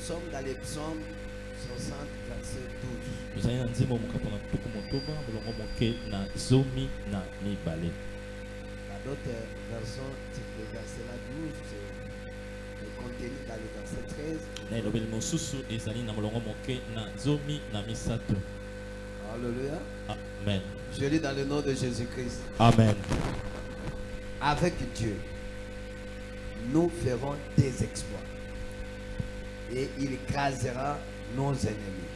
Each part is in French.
sommes dans les psaumes 60, verset 12. Nous allons dire mon capona tuku motoba bolongo moke na zomi na mibale. Dans d'autres versions, le verset là 12, c'est contenu dans le verset 13. Na elobeli mosusu ezali na molongo moke na zomi na misato. Alléluia. Amen. Je lis dans le nom de Jésus-Christ. Amen. Avec Dieu, nous ferons des exploits. Et il écrasera nos ennemis.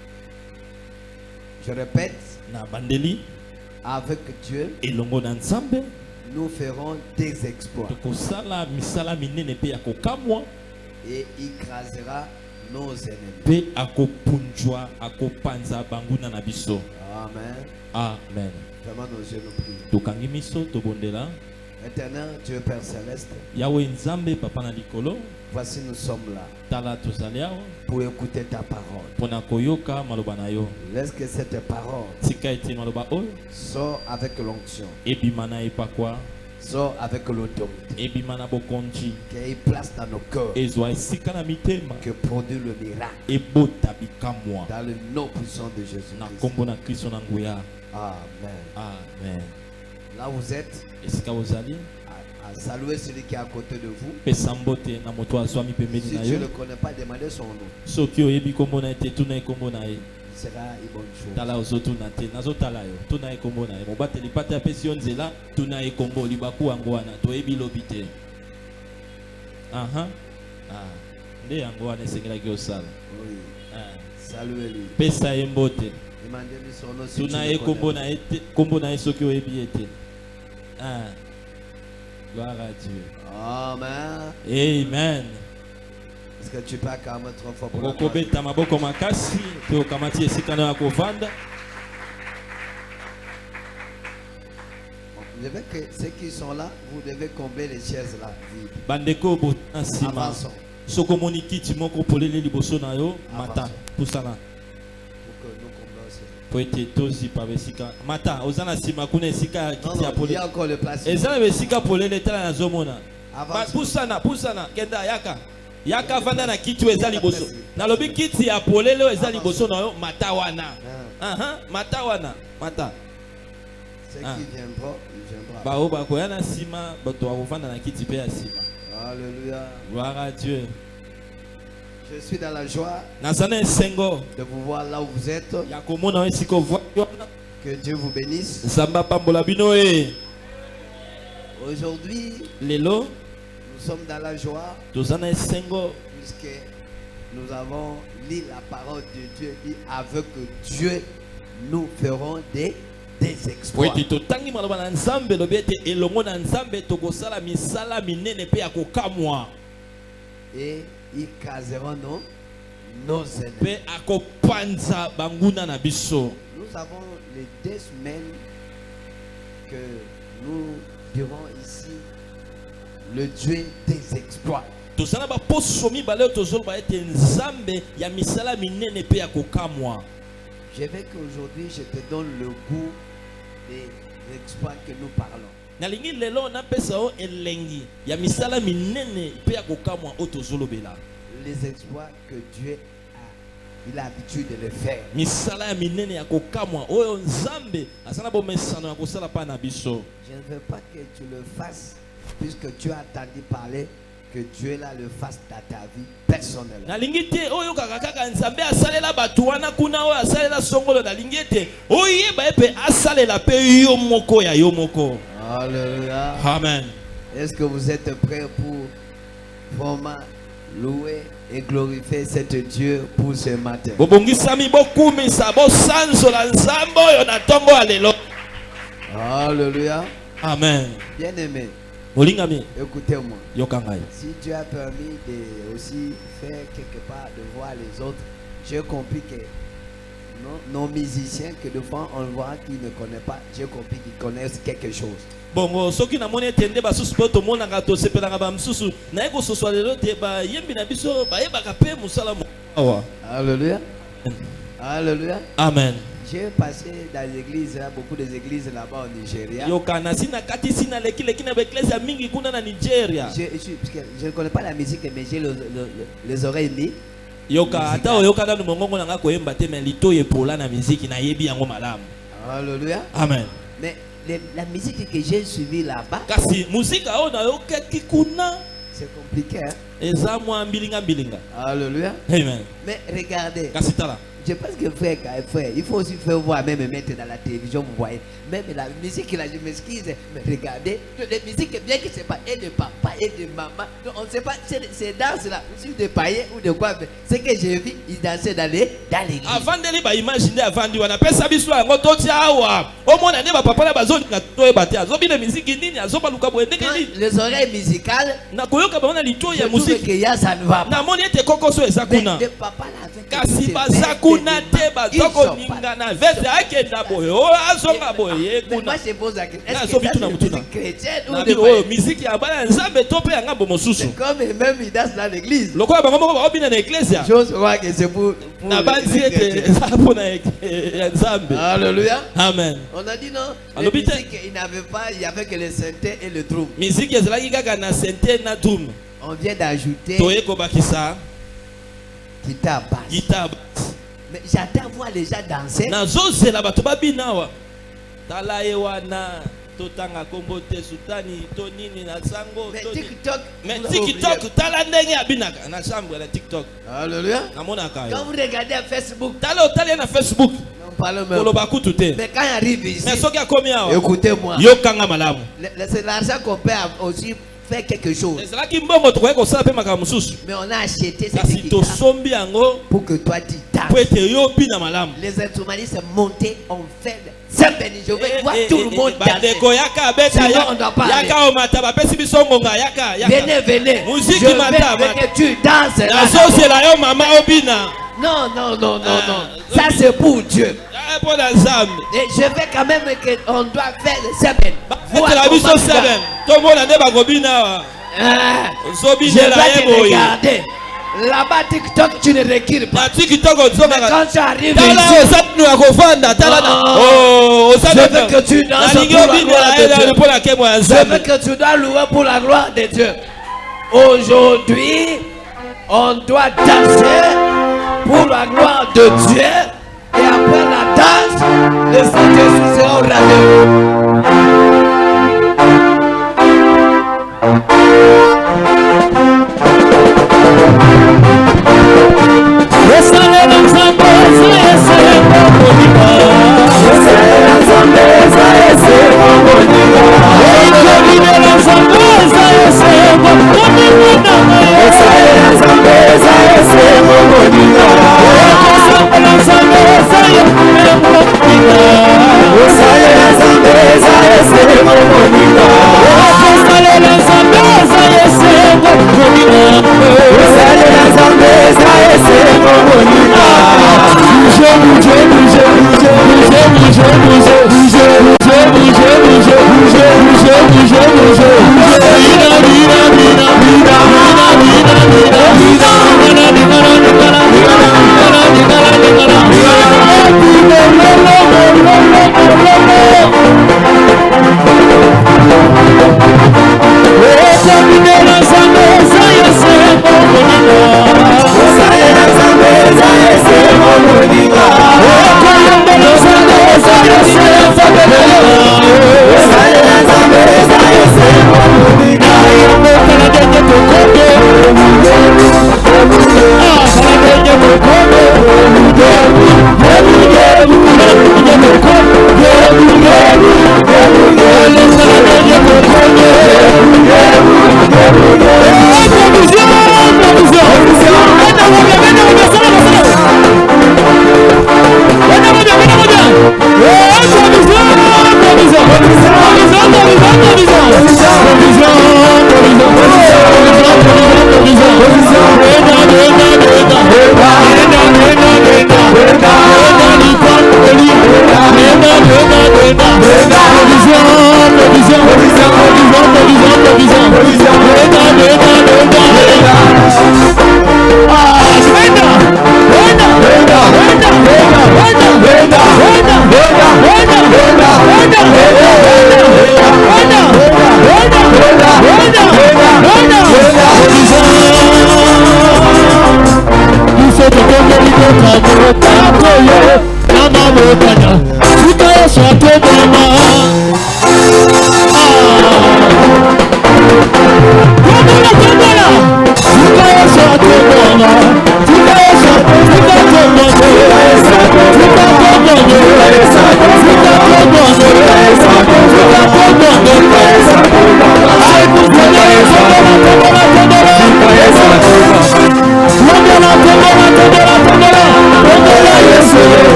Je répète, Na bandeli avec Dieu, elongo na nzambe nous ferons des exploits. tokosala misala minene pe ya kokamwa Et il écrasera nos ennemis. pe akopunjwa akopanza banguna na biso. Amen. Amen. Vraiment nos yeux nous prient. Tokangi miso tobondela Éternel Dieu Père Céleste, yawe nzambe papa na likolo voici nous sommes là tala tozali awa pour écouter ta parole. mpona koyoka maloba na yo. Laisse que cette parole Tika ete maloba oyo sorte avec l'onction, ebima na epakwa, sorte avec l'autorité, ebima na bokonzi, qu'il place dans nos cœurs, ezwa esika na mitema, que produit le miracle ebota bikamwa dans le nom puissant de na Jésus-Christ. kombo na Kristo na nguya. Amen. Amen. Là vous êtes, Esika ozali à saluer celui qui est à côté de vous. pesa mbote na moto azwami pembeni Si na tu ne yo. le connais pas, demandez son nom. Soki oyebi kombo na ye te tuna ye kombo na ye. Il sera une bonne chose. Tala ozotuna te nazotala yo tuna ye kombo na ye. Mobateli pate apesi yo nzela tuna ye kombo libaku yango wana toyebi lobi te. Aha. Nde yango wana esengelaki osala. Oui. Ah. Saluez-lui. Pesa ye mbote Demandez-lui son nom si tu tuna le ye connais. kombo na ye te kombo na ye soki oyebi ye te. Ah. Gloire à Dieu. Amen. Amen. Est-ce que tu peux acclamer trop fort pour la gloire? okobeta maboko makasi pe okamati esika na ya kovanda. Je veux que ceux qui sont là, vous devez combler les chaises là. vides. Bandeko bota nsima Avançons soki omoni kiti moko polele liboso na yo mata pusana pour que nous comblons ces- po ete tozipa besika mata oza na nsima kuna esika ya Non, kiti ya non, il y a polele encore le place. eza na besika polele tala nazomona. Avançons. Pusana kenda yaka vanda na kiti oyo eza liboso nalobi kiti ya polele oyo eza liboso na yo mata wana. Hein. Mata wana mata Ceux Ah. qui viendront, ils viendront. bao bakoya na nsima bato bakovanda na kiti mpe ya nsima. Alléluia. Gloire à Dieu. Je suis dans la joie Naza na esengo de vous voir là où vous êtes. ya komona oyo esika ovwaki wana. Que Dieu vous bénisse. Nzambe apambola bino e. Aujourd'hui, Lelo nous sommes dans la joie toza na esengo puisque nous avons lu la parole de Dieu. Dit avec Dieu, nous ferons des po exploits. ete totangi maloba na nzambe elobi ete elongo na nzambe tokosala misala minene mpe ya kokamwa Et ils caseront nos ennemis. mpe akopanza banguna na biso. Nous avons les 2 semaines que nous dirons ici le Dieu des exploits. tozala na baposo mibale oyo tozoloba ete nzambe ya misala minene mpe ya kokamwa. Je veux qu'aujourd'hui je te donne le goût des exploits que nous parlons. nalingi lelo napesa yo elengi ya misala minene mpe ya kokamwa oyo tozolobela. Les exploits que Dieu il a l'habitude de les faire. misala ya minene ya kokamwa oyo nzambe aza na bomesano ya kosala mpa na biso. Je ne veux pas que tu le fasses puisque tu as entendu parler que Dieu là le fasse dans ta vie personnellement. nalingi te oyo kaka nzambe asalela bato wana kuna oyo asalela songolo nalingi ete oyeba ye mpe asalela mpe yo moko ya yo moko. Alléluia. Amen. Est-ce que vous êtes prêts pour vraiment louer et glorifier cet Dieu pour ce matin? bobongisami bokumisa bosanzola nzambe oyo na ntongo ya lelo. Alléluia. Amen. Bien-aimé, molingami écoutez-moi. yoka ngai. Si Dieu a permis de aussi faire quelque part de voir les autres, j'ai compris que nos musiciens que de fois on voit qu'ils ne connaissent pas, j'ai compris qu'ils connaissent quelque chose. bongo soki namoni ete nde basusu mpe tomonaka tosepelaka bamosusu naye kososwa lelo te bayembi na biso bayebaka mpe mosala awa. Alléluia. Alléluia. Amen. J'ai passé dans les églises, là, beaucoup des églises là-bas au Nigeria. yokana sina kati sina lekileki na baeklezia mingi kuna na Nigeria. Parce que je ne connais pas la musique, mais j'ai les oreilles libres. yoka ata oyoka na mongongo nanga koyemba te mais lito yepola na musique na yebi yango malamu. Alléluia. Amen. Mais la musique que j'ai suivie là-bas, kasi musique ayo na yokaki kuna c'est compliqué. Hein? eza mwa mbilinga mbilinga. Alléluia. Amen. Mais regardez. Kasi tala. Je pense que frère, il faut aussi faire voir, même mettre dans la télévision, vous voyez. Même la musique, là, je m'excuse, mais regardez, les musiques, bien que ce n'est pas et de papa et de maman, on ne sait pas, ces danses-là, aussi de païens ou de quoi, mais ce que j'ai vu, ils dansaient dans l'église. Avant de les imaginer, avant de on ça biso en gototi awa. Au moins, on a papa la bazone na toe baté. Azobi la musique nini, azoba luka bo ndenge nini. Les oreilles musicales, na koyoka ba na lito ya musique. Que ya ça ne va pas. Na moni ete kokoso ezakuna. Le papa l'avait. Kasi bazakuna te bazoko ninga na vete akenda boye. O azonga boye. Mais moi je pose la question, est-ce que c'est chrétienne ou de païen? Musique ya bana nzambe tope ya ngambo mosusu. C'est comme même ils dansent dans l'église. Lokola bango moko ba bina na église. Je crois que c'est pour na banzi ete pour na nzambe. Alléluia. Amen. On a dit non. La musique, il n'avait pas, il y avait que le synthé et le drum. Musique ezalaki kaka na synthé na drum. On vient d'ajouter toye kobakisa guitare basse. Guitare. Mais j'attends voir les gens danser. Nazozela bato babinawa. Tala ewana totanga kombo te sutani to nini na sango mais to TikTok. mais TikTok tala ndenge abinaka na chambre na TikTok. Alléluia. Namonaka. Quand vous regardez à Facebook. Tala na Facebook. Non parle même. Koloba kutu te. Mais quand il arrive ici. Mais soki akomi awa. Écoutez-moi. Yokanga malamu. C'est l'argent qu'on peut aussi faire quelque chose. Ezalaki mbongo tokoye kosala pe makambo mosusu. Mais on a acheté cette guitare tosombi yango pour que toi tu danses. Po ete yo bina malamu. Les instrumentistes montés on fait c'est béni. Je veux voir tout le monde danser. Sinon on doit pas aller. Yaka omata bapesi biso ngonga yaka. Venez. Musique je mata veux que tu danses. Nazozela yo mama obina. Non. Ça c'est pour Dieu. Et je veux quand même qu'on doit faire le semaine. Je vais te regarder. Là-bas TikTok tu ne recules pas. Mais quand tu arrives ici, je veux que tu danses pour la gloire de Dieu. Je veux que tu dois louer pour la gloire de Dieu. Aujourd'hui, on doit danser pour la gloire de Dieu. Et après la danse, le Saint-Esprit sera au rendez-vous. Esa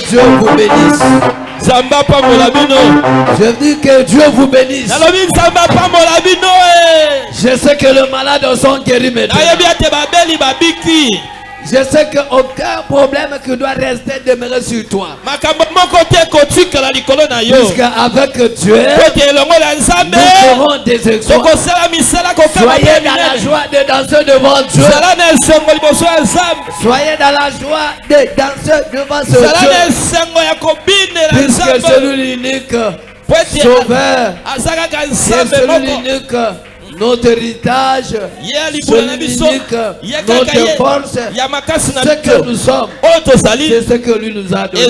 Dieu vous bénisse. Je dis que Dieu vous bénisse. Je sais que le malade sont guéris maintenant. Je sais qu'aucun problème qui doit rester demeurer sur toi. Puisque avec Dieu, nous ferons des exploits. Soyez dans la joie de danser devant Dieu. Soyez dans la joie de danser devant ce Dieu. Puisque celui l'unique sauveur, c'est celui l'unique notre héritage, celui l'unique, notre force, ce que nous sommes, c'est ce que lui nous a donné.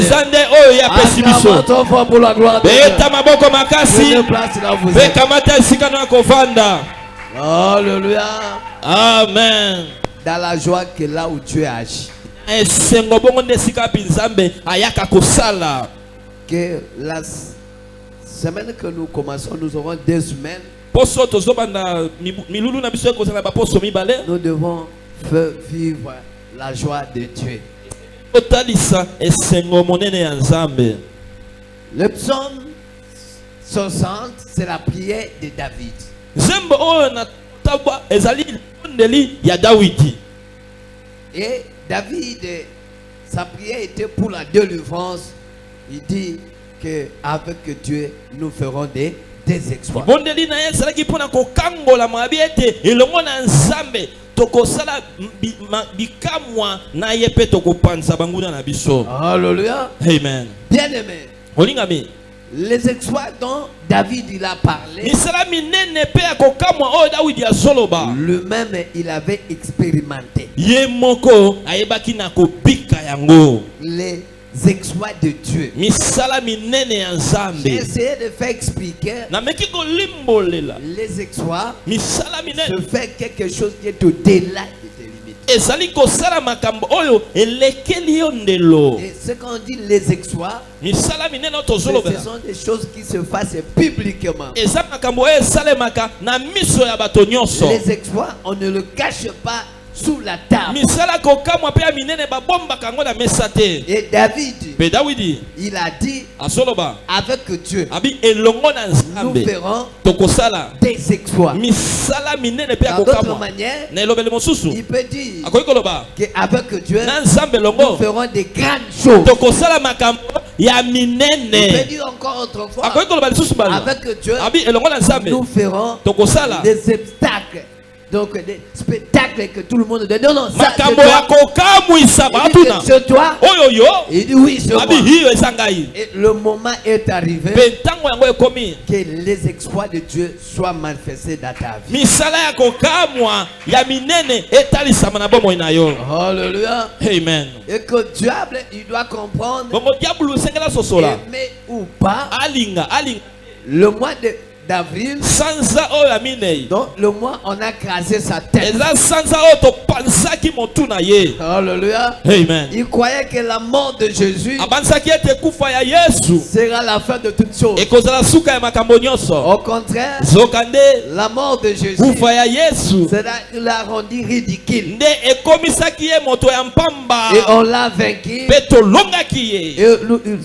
Acclamons ton fort pour la gloire de Dieu. Prenez place là où vous êtes. Alléluia. Amen. Dans la joie que là où Dieu agit. Que la semaine que nous commençons, nous aurons 2 semaines. Nous devons vivre la joie de Dieu. Le psaume 60, c'est la prière de David. Et David, sa prière était pour la délivrance. Il dit qu'avec Dieu, nous ferons des exploits. Alléluia. Amen. Bien aimé. Les exploits dont David il a parlé, lui-même il avait expérimenté les exploits de Dieu. J'ai essayé de faire expliquer les exploits se fait quelque chose qui est au-delà de tes limites. Et ce qu'on dit les exploits, ce sont des choses qui se fassent publiquement. Les exploits, on ne le cache pas sous la table. misala kokamwa pe ya minene babombaka yango na mesa te. Et David, Pe Dawidi il a dit, asoloba avec Dieu, abi elongo na nous nzambe ferons tokosala des exploits. misala minene pe ya Dans d'autres kokamwa manières, na elobeli mosusu il peut dire akoki koloba qu'avec Dieu, na nzambe nous elongo ferons des grandes choses. tokosala makambo ya Il peut minene. dire encore autrefois, Akoki koloba lisusu balo avec Dieu, abi elongo na nzambe nous ferons tokosala des obstacles. Donc des spectacles que tout le monde dit. Non, non, ça c'est makambo ya toi. kokamwisa Il dit que batuna c'est toi. oyo yo Il dit oui, c'est moi. abi hiyo eza ngai. Et le moment est arrivé Pe ntango yango ekomi que les exploits de Dieu soient manifestés dans ta vie. misala ya kokamwa ya minene etalisama na bomoi na yo. Alléluia. Amen. Et que le diable, il doit comprendre, Bongo diabulu sengela sosola aimer ou pas, alinga le mois d'avril, sanza oyo ya minei donc le mois on a crasé sa tête. eza sanza oyo topansaki motu na ye. Alléluia. Amen. Il croyait que la mort de Jésus abansaki ete kufa ya yesu sera la fin de toutes choses. ekozala suka ya makambo nyonso. Au contraire, zoka nde la mort de Jésus, kufa ya yesu il l'a rendu ridicule. nde ekomisaki ye moto ya mpamba Et on l'a vaincu. mpe tolongaki ye. Et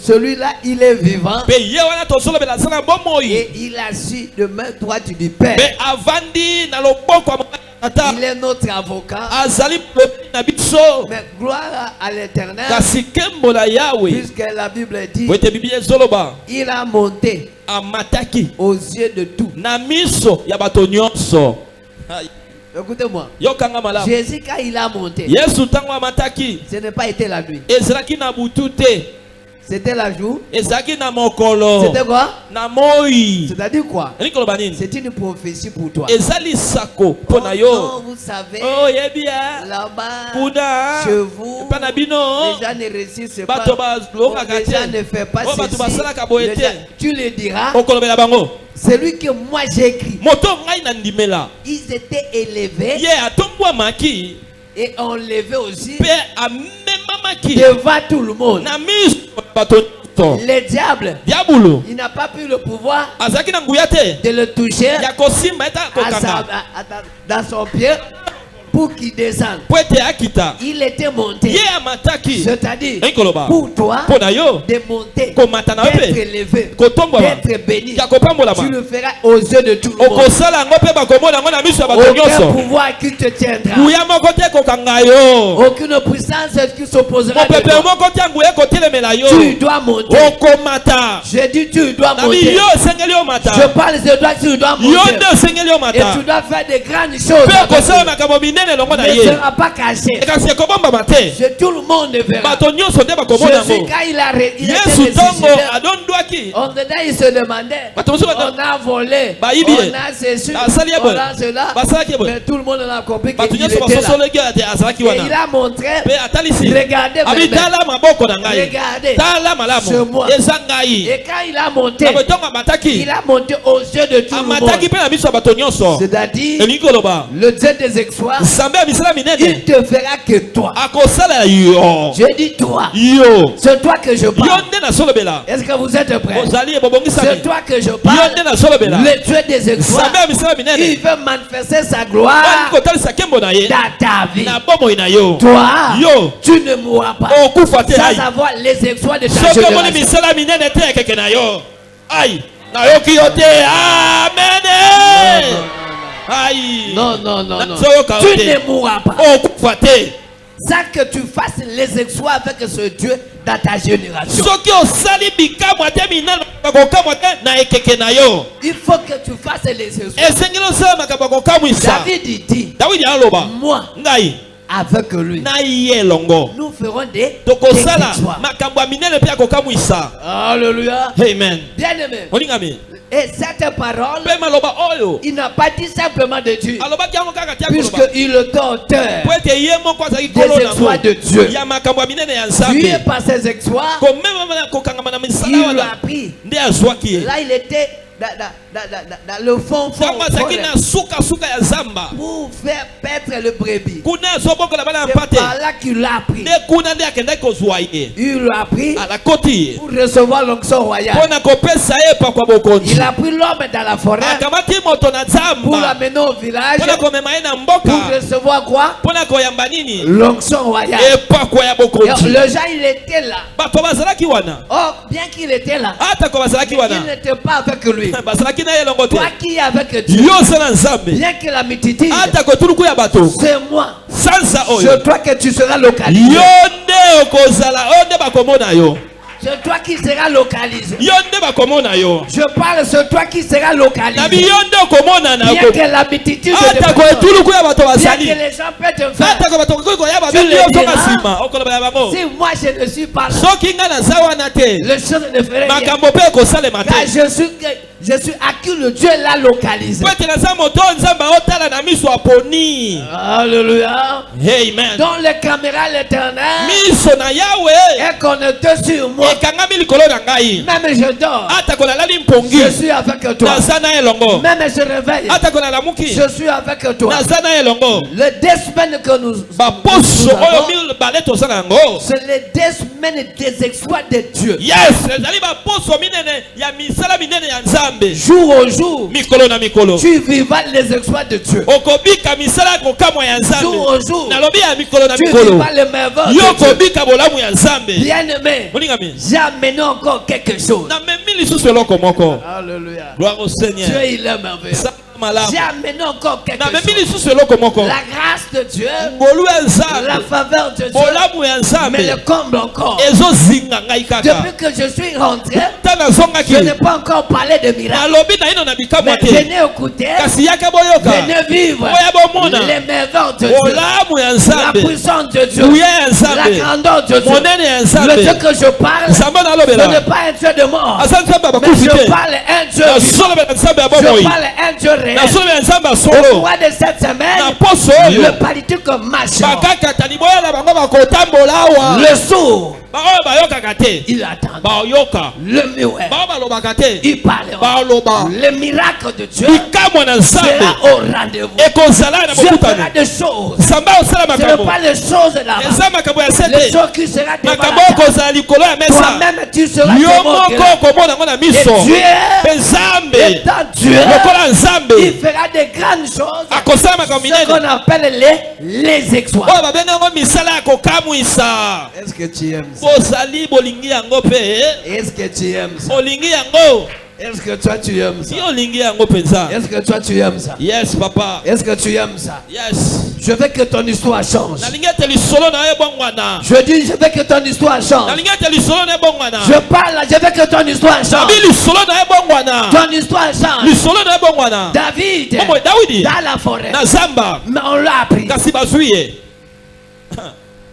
celui-là, il est vivant. mpe ye wana tozolobela aza na bomoi Et il a su de main droite du Père. mpe avandi na loboko ya mobali ya tata Il est notre avocat. azali mobali na biso. Mais gloire à l'Éternel, kasi kembo na yawe puisque la Bible dit, po ete biblia ezoloba il a monté amataki aux yeux de tous. na miso ya bato nyonso. Écoutez-moi. yokanga malamu Jésus, quand il a monté, yesu ntango amataki ce n'est pas été la nuit. ezalaki na butu te, C'était la jour. ezalaki na mokolo C'était quoi? na moi. C'est-à-dire quoi? elingi koloba nini? C'est une prophétie pour toi. eza lisako mpo na yo. Oh, vous savez, oyebi ya là-bas, kuna chez vous, epa na bino les gens ne réussissent pas. bato balongaka Les gens te ne font pas oyo bato ceci. basalaka boye Les te. gens- Tu le diras. okolobela bango Celui que moi j'ai écrit, moto ngai na ndimela ils étaient élevés ye atombwamaki et enlevés aussi mpe amemamaki devant tout le monde. na miso ya bato nyonso. Le diable, diabulu il n'a pas pu le pouvoir azalaki na nguya te de le toucher ya kosimba eta à kokanga dans son pied pour qu'il descende. po ete akita. Il était monté. ye amataki C'est-à-dire, elingi koloba pour toi, mpo na yo de monter, komata na yo d'être mpe élevé, kotombwama d'être béni. ya Tu kopambolama le feras aux yeux de tout le monde. okosala yango mpe bakomona yango na miso ya bato Aucun nyonso. pouvoir qui te tiendra. nguya moko te kokanga yo, Aucune puissance qui s'opposera à mopepe toi. moko te nguya ekotelemela yo. Tu dois monter. okomata Je dis tu dois nabi monter. yo esengeli omata, Je parle de toi, tu dois yo monter. nde osengeli Et omata tu dois faire de grandes choses. mpe avec okosala lui. makambo minene elongo na Ne ye. sera pas caché. kasi ekobombama te, Tout le monde verra. bato nyonso nde bakomona Jésus, yango. quand il a il était yesu ntongo ressuscité, adondwaki on dedans, il se demandait. bato mosusu On a volé. Bayibi ye. On a ceci. Basali ye On boye. a cela. basalaki ye boye, Mais tout le monde a compris bato qu'il nyonso était là. basosoleki ate azalaki Et il wana a montré. mpe atalisi Regardez abi vraiment. tala maboko na ngai, Regardez. tala C'est malamu moi. eza ngai. Et quand il a monté, na botongo amataki il a monté aux yeux de tout le amataki monde. mpe na miso ya bato nyonso. C'est-à-dire, elingi koloba le Dieu des exploits, nzambe ya misala il minene te fera que toi. akosala yo. Je dis toi. yo C'est toi que je yo parle. nde nasolobela, Est-ce que vous êtes prêts? ozali ebobongisami, C'est toi que je yo parle. nde nasolobela. Le Dieu des exploits, nzambe ya misala il minene veut manifester sa gloire olingi kotalisa nkembo na ye dans ta vie. na bomoi na yo. Toi, yo tu ne mourras pas okufa te ai, sans avoir les exploits de ta soki omoni génération. misala minene te ekeke na yo ai nayoki yo te. amene ai Non, non, non, non. nazoyoka yo Tu ne te mourras pas. okufa te. Sans que tu fasses les exploits avec ce Dieu dans ta génération. soki osali bikamwa te minene kokamwa te na ekeke na yo, Il faut que tu fasses les exploits. esengeli osala makambo kokamwisa. David il dit, dawidi aloba moi, ngai avec lui, na ye elongo nous ferons des tokosala exploits. makambo ya minene mpe ya kokamwisa. Alléluia. amen. Bien-aimé. olingami Et cette parole, mpe maloba oyo il n'a pas dit simplement de Dieu, alobaki yango kaka tia koloba puisqu'il est auteur po ete ye moko azalaki des kolo exploits de nango Dieu. ya makambo ya minene ya Dieu, nzambe. par ses exploits, komema kokangama na misala il l'a wana pris. nde azwaki ye. Là, il était dans le fond Kama zaki na suka ya zamba. pour faire paître le brebis. Kuna zoboko la bana C'est mpate. par là qu'il l'a pris. Ne kuna ndi akenda kozwa ye. Il l'a pris Ala koti. pour recevoir l'onction royale. Pona kopesa ye pa kwa bokonzi. Il a pris l'homme dans la forêt Akamati moto na pour zamba. l'amener au village Pona komema ye na pour mboka. recevoir quoi? Pona koyamba nini? L'onction royale. E pa kwa ya bokonzi. Le Jean, il était là. Bato bazalaki wana. Or, bien qu'il était là, Ata ko bazalaki wana. il n'était pas avec lui. Bazalaki na ye longo te. Toi qui es avec Dieu, Yo sana nzambe. bien que la mititi, Ata ko tuluku ya bato. c'est moi. Sansa oyo. C'est toi que tu seras localisé. Yo nde okozala, onde bakomona yo. C'est toi qui seras localisé. Yo nde bakomona yo. Je parle, c'est toi qui seras Na localisé. biyonde okomona na Bien yo. que la mititude Ata ko de etuluku ya bato bien que bazali. les gens peuvent te faire. Ata ko bato ko ya Tu bato le yo diras. toka sima. Okoloba ya bango. Si moi je ne suis pas là, Soki nga na zawana te. les choses ne feraient rien. Makambo pe ko salema Car te. je suis à qui le Dieu l'a localisé. Kwete na za moto nzamba otala na miso aponi. Alléluia. Amen. Dans les caméras l'éternel Miso na Yahweh. est connecté sur moi. Ekangami likolo na ngai. Même je dors. Ata ko lalali mpongi. Je suis avec toi. Naza na elongo. Même je réveille. Ata ko lalamuki. Je suis avec toi. Naza na elongo. Les 2 semaines que nous Baposo oyo avons, mil bale tosala yango. c'est les 2 semaines des exploits de Dieu. Yes, ezali baposo minene ya misala minene ya nzambe. Jour au jour, Mikolo na mikolo. tu vivras les exploits de Dieu. Okobika misala kokamwa ya Jour nzambe. au jour, Nalobi ya mikolo na tu mikolo. vivras les merveilles Yo de Dieu. kobika bolamu ya nzambe. Bien-aimé, Molingami. j'ai amené encore quelque chose. Na memi lisusu eloko moko. Alléluia. Gloire au Seigneur. Dieu, il est merveilleux. Sala malamu. J'ai amené encore quelque Na memi chose. lisusu eloko moko. La grâce de Dieu, Ngolu ya la nzambe. faveur de Dieu, Bolamu ya mais nzambe. le comble encore. Ezozinga ngai kaka. Depuis que je suis rentré, Tana je zongaki. n'ai pas encore parlé de miracles. Nalobi na ino na bikamwa Mais te. venez écouter, Kasi yaka boyoka. venez vivre Oya bomona. les merveilles de Dieu, Bolamu ya la nzambe. puissance de Dieu, Uye ya la nzambe. grandeur de Dieu. Monene ya Le nzambe. Dieu que je parle, Nzambe ce nalobela. n'est pas un Dieu de mort, Asa nzambe mais abakufi je te. parle un Dieu vivant. Nasolobela nzambe ya Je bomoi. parle un Dieu réel. Nasolobela nzambe ya Au solo. cours de cette Na semaine, poso oyo. le politique marche. Bakakata liboya na bango bakotambola awa. Le sourd, Baoyo bayokaka te. il attend. Bayoka. Le muet, Bao balobaka te. il parlera. Baloba. Le miracle de Dieu Bikamwa na nzambe. sera au rendez-vous. Ekozala na Dieu fera bokutano. des choses. Nzambe osala Ce n'est makambo. pas les choses là-bas. Eza makambo ya Les sete. choses qui seront devant Makambo la table. okozala likolo ya mesa. Toi-même, tu seras Yo démontré. moko okomona yango na Et miso. Dieu, Mpe nzambe. étant Dieu, Lokola nzambe. il fera des grandes choses. Akosala makambo Ce minene. qu'on appelle les exploits. Oyo babengi yango misala ya kokamwisa. Est-ce que tu aimes ça? Bozali bolingi yango mpe. Est-ce que tu aimes ça? Olingi yango. Est-ce que toi tu aimes ça? Si olingi yango mpenza. Est-ce que toi tu aimes ça? Yes papa. Est-ce que tu aimes ça? Yes. Je veux que ton histoire change. Nalingi ete lisolo na ye bongwana. Je dis, je veux que ton histoire change. Nalingi ete lisolo na ye bongwana. Je parle, je veux que ton histoire change. Nabi lisolo na ye bongwana. Ton histoire change. Lisolo na ye bongwana. David, Omo Dawidi. dans la forêt, Na zamba. mais on l'a appris. Kasi bazwi ye.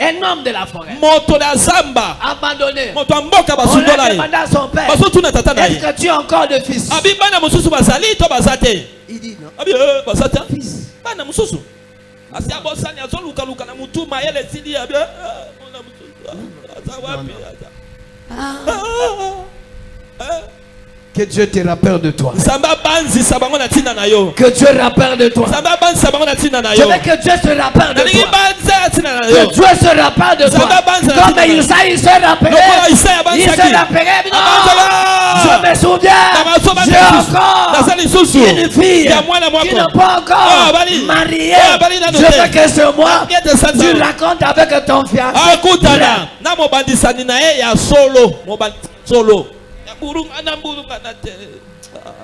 Un homme de la forêt, Moto na zamba. abandonné. Moto ya mboka On basundola l'a ye. demandé à son père. Bazotuna tata na Est-ce ye. que tu as encore de fils? Abi bana mosusu bazali to baza te. Il dit non. Abi baza te. Fils. Bana mosusu. Asi abosani azolukaluka na mutu mayele esili ya bien. Mona mosusu. Aza wapi aza. Que Dieu te rappelle de toi. Nzambe abanzisa bango na ntina na yo. Que Dieu rappelle de toi. Nzambe abanzisa bango na ntina na Je yo. veux que Dieu se rappelle de Nalingi toi. banza ya ntina na Que yo. Dieu se rappelle de toi. Nzambe abanza na Comme ntina na yo. Isaïe se rappelait. Lokola Isaya Il se abanzaki. rappelait. Non. Abanzaka. Je me souviens. J'ai encore Naza lisusu. une fille Ya mwana qui mwako. n'a pas encore Ah, bali. mariée. Ah, bali nano Je te. veux que ce mois, Bien de sanza. tu racontes avec ton fiancé. Akutana na mobandisani na ye ya solo. Mobandisani solo. Ya burunga na te.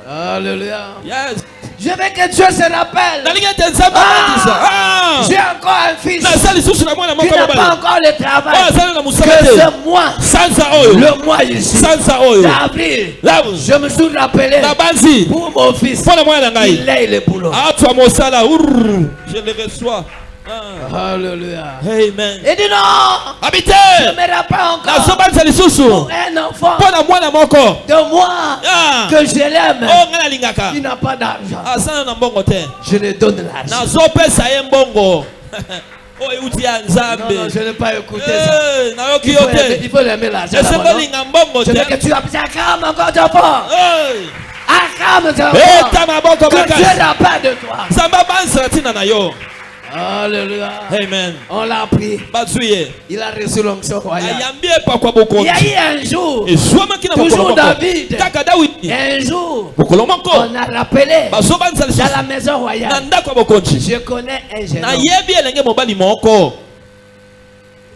Alléluia. Yes. Je veux que Dieu se rappelle. Nalingi ete nzambe abandisa. Ah. J'ai encore un fils Naza lisusu na mwana qui mwako n'a pas mobali. encore le travail. Oyo azali na Que mosala te. ce mois, Sanza oyo. le mois ici, Sanza oyo. d'avril, Labu. je me suis rappelé Na banzi. pour mon fils. Mwana mwana na ngai. Il est le boulot. Atwa mosala. Je le reçois. Ah. Alléluia. Amen. Il dit non. Habite. Je me rappelle encore Nazobanza lisusu. pour un enfant Mpona mwana moko. de moi Ah. que je l'aime. Oh nga nalingaka. Il n'a pas d'argent. Asana na mbongo te. Je lui donne l'argent. Nazopesa ye mbongo. Oh euti ya Non, nzambe. non, je n'ai pas écouté ça. Nayoki yo te. Il faut l'aimer l'argent. Esengolinga mbongo Je veux que te. tu appelles ça comme encore d'enfant. Hey. Acclame ta Eta voix. maboko Que Dieu makasi. n'a pas de toi. Nzambe abanzela ntina na yo. Alléluia. Amen. On l'a pris. Bazuye. Il a reçu l'onction royale. Ayambi epakwa Il y bokonzi. a eu un jour, Ezwamaki na toujours mokolo moko. David. Kaka Dawidi. Un jour, Mokolo moko. on a rappelé Bazobanza dans lisusu. la maison Na royale. ndako ya bokonzi. Je connais un jeune homme. Nayebi elenge mobali moko.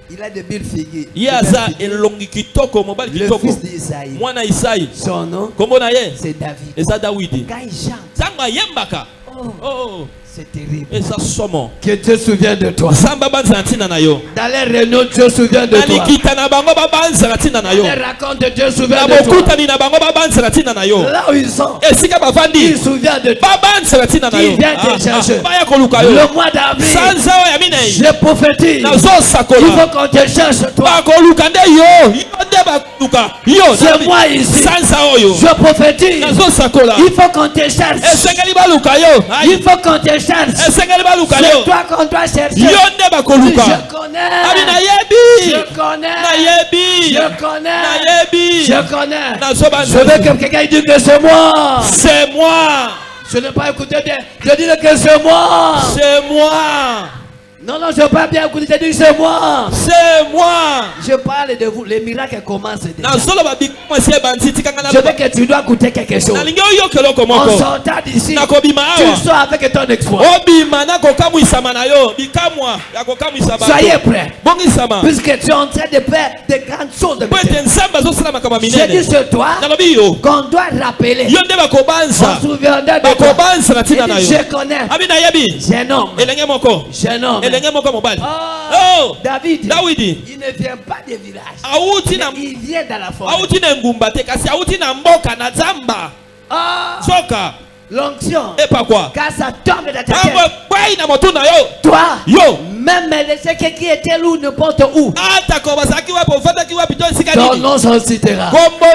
Il a de belles figures. Ye aza elongi kitoko mobali Le kitoko. fils d'Isaïe. Mwana Isaïe. Son nom, Kombo na ye c'est David. eza Dawidi. Quand il chante, Ntango ayembaka. oh, Oh, c'est terrible. eza somo. Que Dieu se souvienne de toi. Nzambe abanzela ntina na yo. Dans les réunions, Dieu se souvient de Na toi. likita na bango babanzela ntina na yo. Les racontes, Dieu se souvient Na de toi. bokutani na bango babanzela ntina na yo. Là où ils sont, Esika il bavandi. se souvient de toi. Babanzela ntina na Qui yo. vient te chercher. Baya koluka yo. Le mois d'avril, Sanza oyo ya minei. je prophétise. Il Nazosakola. faut qu'on te cherche, toi. Bakoluka nde yo. Yo nde bakoluka. Yo. C'est moi ici. Sanza oyo. Je prophétise. Nazosakola. Il faut qu'on te cherche. Esengeli baluka yo. Il faut qu'on te cherche. Esengeli baluka C'est yo. toi qu'on doit chercher. Yo nde bakoluka. Je connais. Abi nayebi. Je connais. Nayebi. Je connais. Nayebi. Je connais. Nazobanza. Je veux que quelqu'un dise que c'est moi. C'est moi. Je n'ai pas écouté bien. Je dis que c'est moi. C'est moi. Non, non, je n'ai pas bien écouté. Je dis que c'est moi. C'est moi. Je parle de vous. Les miracles commencent déjà. Nazoloba bikoma esi ebandi tikanga na. Je veux que tu dois goûter quelque chose. Nalingi oyokela oko En moko. sortant d'ici, Nakobima tu awa. sors avec ton exploit. Obima na kokamwisama na yo. Bikamwa ya kokamwisa bato. Soyez prêts. Bongisama. Puisque tu es en train de faire de grandes choses. Po ete nzambe azosala makambo Je dis minene. sur toi Nalobi yo. qu'on doit rappeler. Yo nde bakobanza. On se souviendra de toi. Bakobanza na ntina na Il dit, yo. je connais. Abi nayebi. Jeune homme. Elenge moko. Jeune homme. Elenge moko mobali. Oh, Oh. David. Dawidi. Il ne vient pas des villages. Awuti na. Il vient dans la forêt. Awuti na ngumba te kasi awuti na mboka na zamba. Oh, Soka. l'onction. Epakwa. Quand ça tombe dans ta tête. Tango kwai na motu na yo. Toi, Yo. même les échecs qui étaient lourds, n'importe où. Ata ko bazaki wapi ofandaki wapi to esika Ton nini. nom s'en citera. Kombo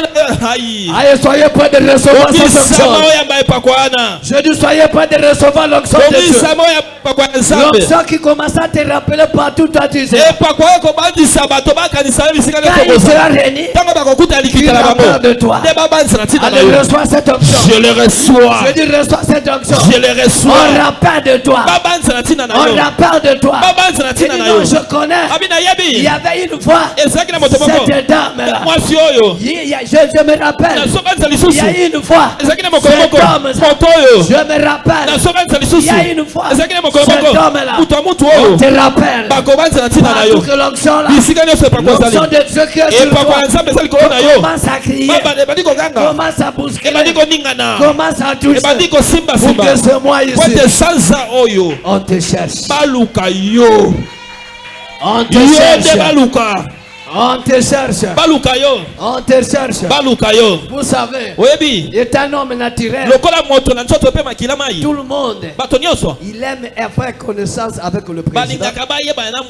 ayi. Allez, soyez prêts de recevoir cette Omisama onction. oyamba epakwa ana. Je dis, soyez prêts de recevoir l'onction de Dieu. Omisama oyamba epakwa na nzambe. L'onction qui commence à te rappeler partout à tu sais. Epakwa oyo kobandisa bato bakanisa yo bisika Quand il nyonso. sera réuni, Ntango bakokuta likita na il a peur bango. de toi. Nde babanzela ntina na allez, yo. reçois cette onction. Je le reçois. Je dis, reçois cette onction. Je le reçois. On rappelle de toi. Babanzela ntina na On yo. rappelle de toi. Babanzela Je dis, ntina na non, yo. je connais. Abi Il y nayebi. avait une fois Ezalaki na moto moko. cette dame-là. Mwasi oyo. Je me rappelle. Nazobanza Il y lisusu. a une fois. Ezalaki na mokolo Cet moko. homme-là. Moto oyo. Je me rappelle. Nazobanza Il lisusu. y a une fois. Ezalaki na mokolo Cet moko. homme-là. Mutu a mutu On oyo. te rappelle. Bakobanzela ntina na Partout yo. que l'onction là. Bisika nyonso epakwa L'onction ezali. de Dieu qui est sur Epakwa toi. na nzambe ezali likolo na yo. Commence à crier. Ebandi koganga. Commence à bousculer. Ebandi koningana. Commence à toucher. Ebandi Pour kosimbasimba. que c'est moi Po ete ici. sanza oyo. On te cherche. Baluka yo. On te Yo nde cherche. baluka. On te cherche. Baluka yo. On te cherche. Baluka yo. Vous savez, Oyebi. il est un homme naturel. Lokola moto na nzoto pe makila mai. Tout le monde, Bato nyonso. il aime faire connaissance avec le président, Balingaka bayebana na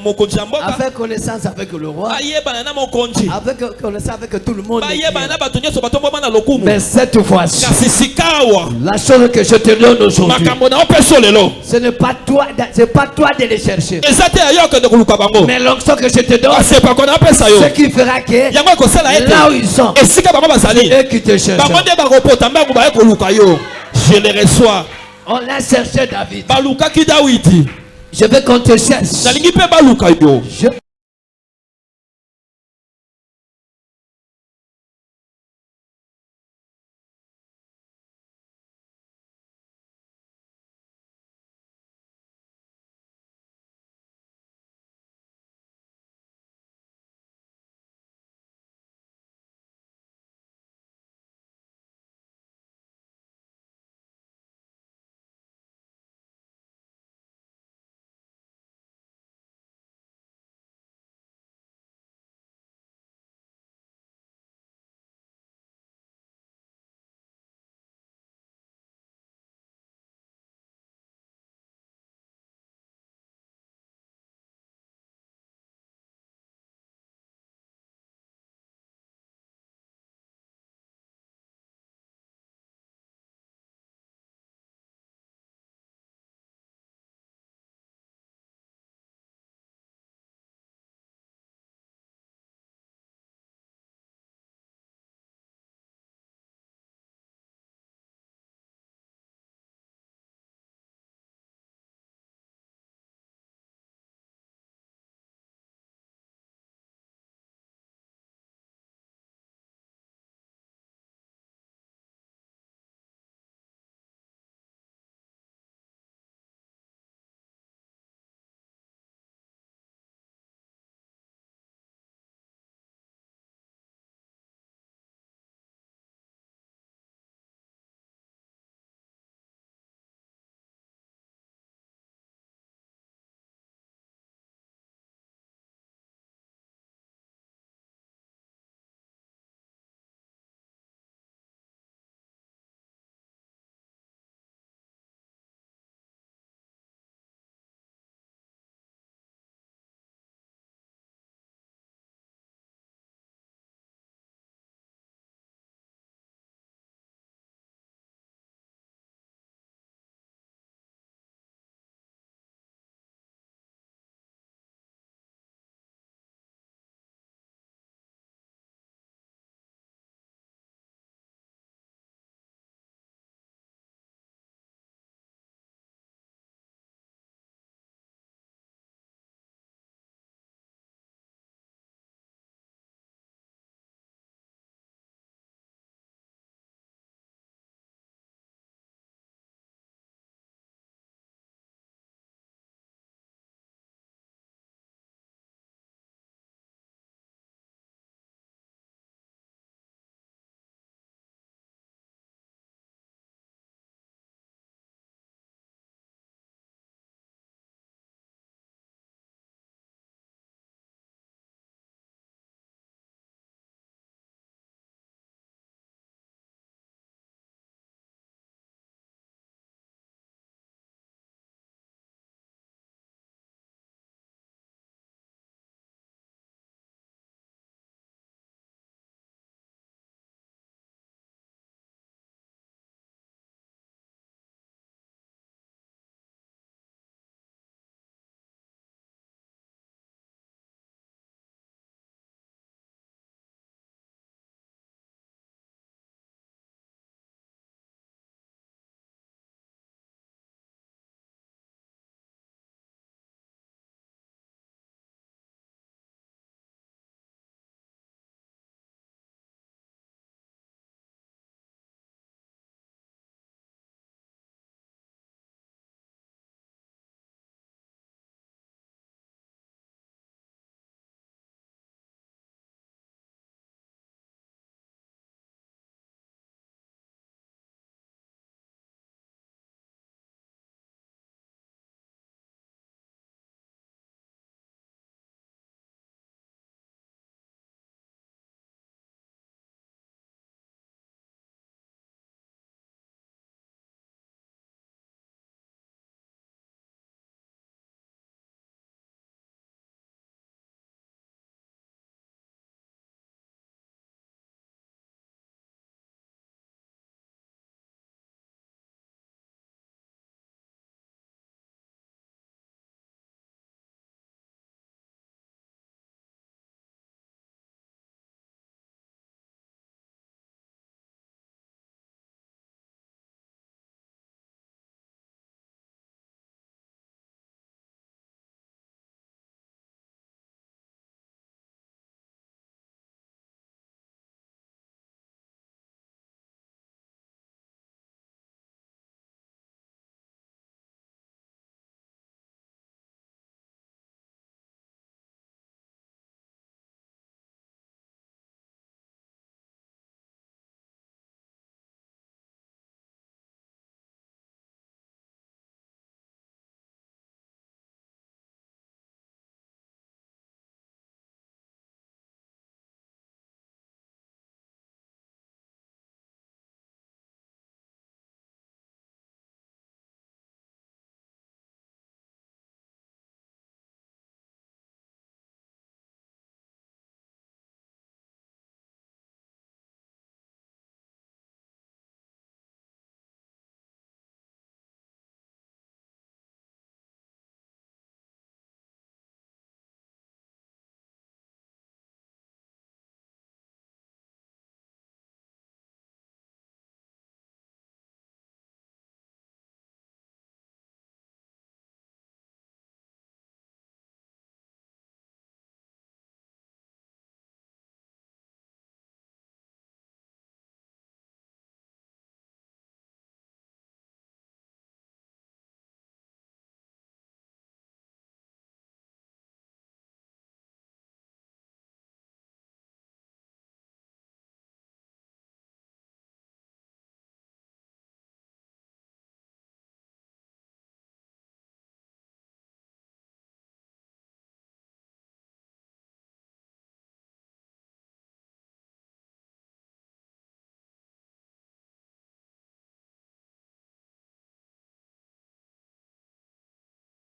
mokonzi ya mboka. faire connaissance avec le roi, Bayebana na mokonzi. avec connaissance avec tout le monde. Bayebana na bato nyonso batomboma na lokumu. Mais cette fois-ci, Kasi sikawa. la chose que je te donne aujourd'hui, Makambo na opeso lelo. ce n'est pas toi, c'est pas toi de les chercher. Eza te ayo ke de koluka bango. Mais l'onction que je te donne, Kasi pa kona opesa yo. ce qui fera que Yango kosala ete. là où ils sont, Esika bango bazali. eux qui te cherchent. Bango nde bakopota mbango baye koluka yo. Je les reçois. On a cherché David. Balukaki Dawidi. Je veux qu'on te cherche. Nalingi pe baluka yo. Je